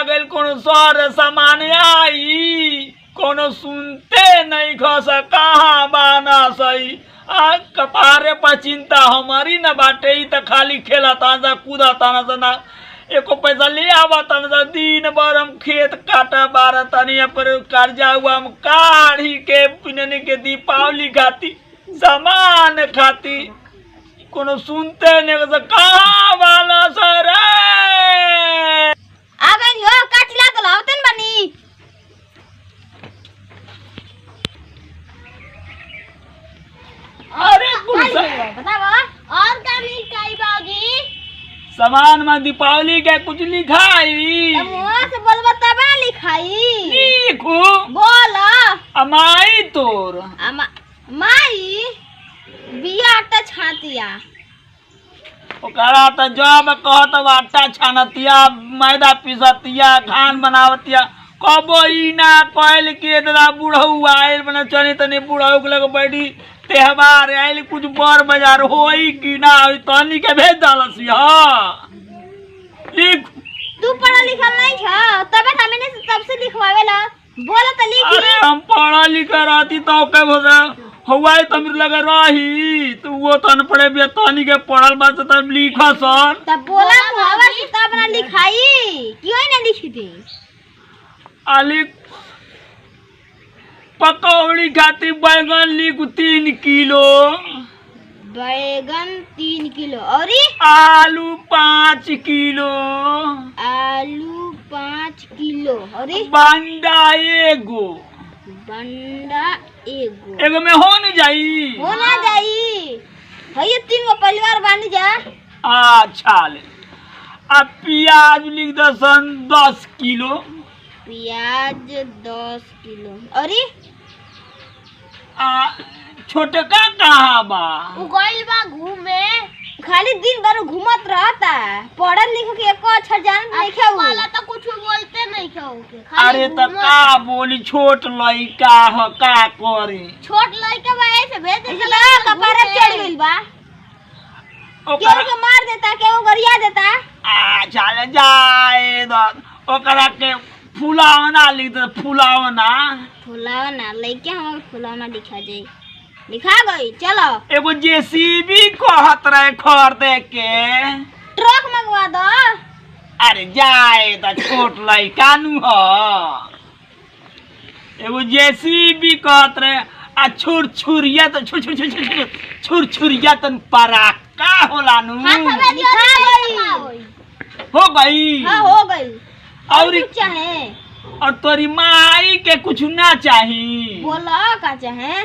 गई कोनो सर सामान आई कोनो सुनते नहीं खस कहाँ बाना सही आ कपारे पर चिंता हमारी न बाटे ही तो खाली खेला ताना कूदा ताना तना एको पैसा ले आवा तना दिन भर हम खेत काटा बारह तनिया पर कर्जा हुआ हम काढ़ी के पिनने के दीपावली खाती सामान खाती कोनो सुनते नहीं कहाँ वाला सर आ गई हो काटला तो लावतन बनी अरे पुलिस बतावा और का भी काई बागी सामान में दीपावली के कुछ लिखाई मुंह से बोल बतावा लिखाई लिखू बोल अमाई तोर माई बिया त छातिया ओकरा त जब कहत आटा छानतिया मैदा पीसतिया खान बनावतिया कबो ई ना कहल के दादा बुढ़ऊ आयल बना चली तनी बुढ़ऊ के लगे बैठी त्योहार आयल कुछ बड़ बाजार होई कि ना होई तनी के भेज दलस लिख तू पढ़ा लिखल नहीं छ तबे हमने तब से लिखवावेला बोल त लिख अरे हम पढ़ा लिखा रहती तो के बोला हवाई तमिर लगे रही तो वो तन पड़े भी तनी के पढ़ल बात तब लिखा सन तब बोला हवा से तब ना लिखाई क्यों ना लिखी थी आली पकौड़ी खाती बैगन लिख 3 किलो बैगन 3 किलो और आलू 5 किलो आलू 5 किलो और बंडा एगो एगो में हो नहीं जाई होना जाई है 3 गो परिवार बन जा अच्छा ले अब प्याज लिख दसन 10 किलो प्याज 10 किलो और छोटका कहाँ बा उगल बा घूमे खाली दिन भर घूमत रहता पढ़ल लिख के एको अक्षर जान नहीं खे वाला तो कुछ बोलते नहीं खे अरे तो का बोली छोट लइका ह का करी छोट लइका बा ऐसे भेज दे कपारे चढ़ गइल बा ओकरा केहू के मार देता केहू गरिया देता चल जाए ओकरा के फुलावना लिख दे फुलावना लइका हम फुलावना दिखा जाई लिखा गई चलो एगो जेसीबी कहत रहे खरीदे के ट्रक मंगवा दो अरे जाए तो छोट लइका नु ह एगो जेसीबी कहत रहे आ छुरछुरिया तो छुरछुरिया तन पराका होला नु हो गई हां हो गई और चाहे और तोरी माई के कुछ ना चाहिए बोला का चाहे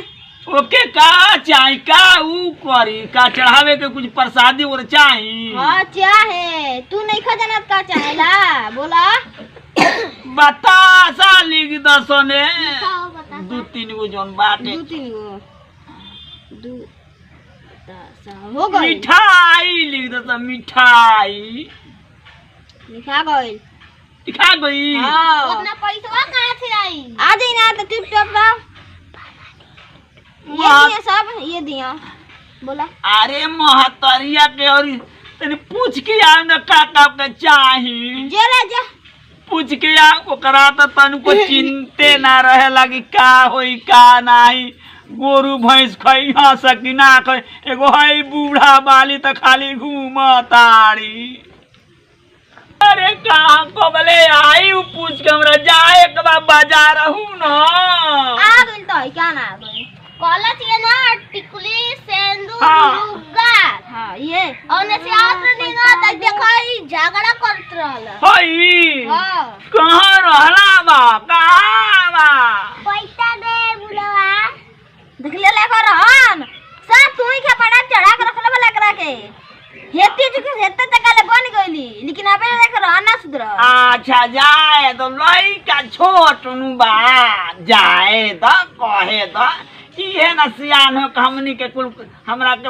ओके का चाही का ऊ करी का चढ़ावे के कुछ प्रसादी और चाही हां चाहे तू नहीं खजानत का चाहेला बोला बतासा लिख दसने 2-3 गो जोन बाटे 2-3 गो हो गई मिठाई लिख दस मिठाई लिखा गई हां उतना पैसा कहां से आई आ जाई ना तो टिप टॉप ये सब ये दिया बोला अरे महतरिया के और तनी पूछ के आ न का के चाही जे राजा पूछ के आ ओकरा त तन को चिंते ना रहे लगी का होई का नाही गोरू भैंस खई हा सकी ना खई एगो हई बूढ़ा बाली त खाली घूमताड़ी अरे कहाँ को बोले आई पूछ के हमरा जाए के बा बाजार हूं न आ गइल तो क्या ना आ गइल कॉलेज ये ना टिकुली सेंदूर लुगा हां ये और ने से आत नहीं ना त देखई झगड़ा करत रहल हई हां कहां रहला बा कहां बा पैसा दे बुलवा देख ले ले रहन सब तू ही के पड़ा चढ़ा के रखले वाला करा के हेती जो हेते तकाले बन गइली लेकिन अबे देख रहना सुधर अच्छा जाए तो लइका छोट नु बा जाए तो कहे तो ये न सियान हो हमनी के कुल हमरा के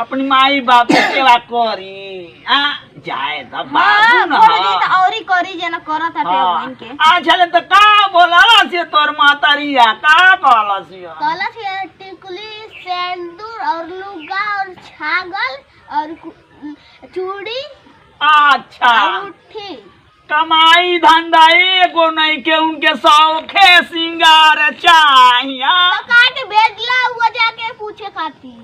अपनी माई बाप के सेवा करी जाए तो बाबू न तो औरी करी जेना करत हटे बहन के अच्छा ले तो का बोला से तोर मातारिया का कहला से टिकुली सेंदूर और लुगा और छागल और चूड़ी अच्छा अंगूठी कमाई धंधा एगो नहीं के उनके शौखे सिंगार चाहिए। तो काट भेजला हुआ जाके पूछे खाती।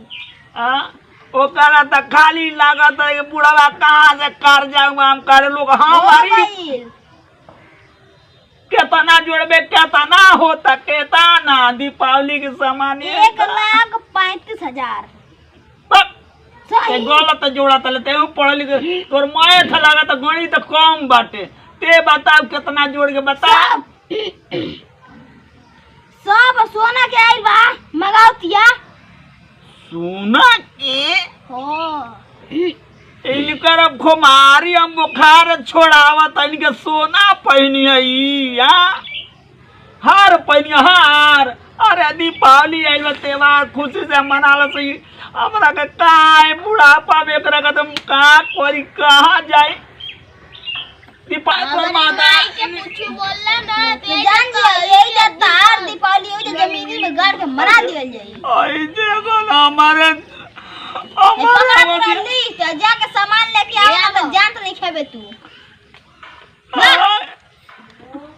ओकरा त खाली लागत है कि बुढ़वा कहाँ से कर्जा हम करे लोग हमारी केतना जोड़बे केतना होता केतना दीपावली के सामान 1,35,000 गलत जोड़ा तले ते पढ़ लिख तोर माए था लागत गणित कम बाटे ते बताओ कितना जोड़ के बता। सब सोना के आइल बा मगावतिया सोना के हो इनकर अब खुमारी हम बुखार छोड़ावत इनके सोना पहनी है हार पहनी हार। अरे दीपावली आइल त्योहार खुशी से मनाल सही हमरा के काय बुढ़ापा में एकरा के तुम का करी कहाँ जाए दीपावली माता के पूछी बोलला ना ते जान यही तार दीपावली हो जो जमीन में गाड़ के मरा दियल जाई। आई देखो ना हमारे जाके सामान लेके आओ ना तो जान तो नहीं खेबे तू।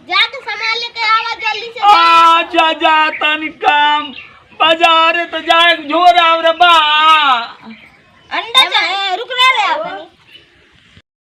जाके सामान लेके आवा जल्दी से। अच्छा जा तनी काम बाजार तो जाए झोरा और बा अंडा चाहे रुक ले आओ तनी।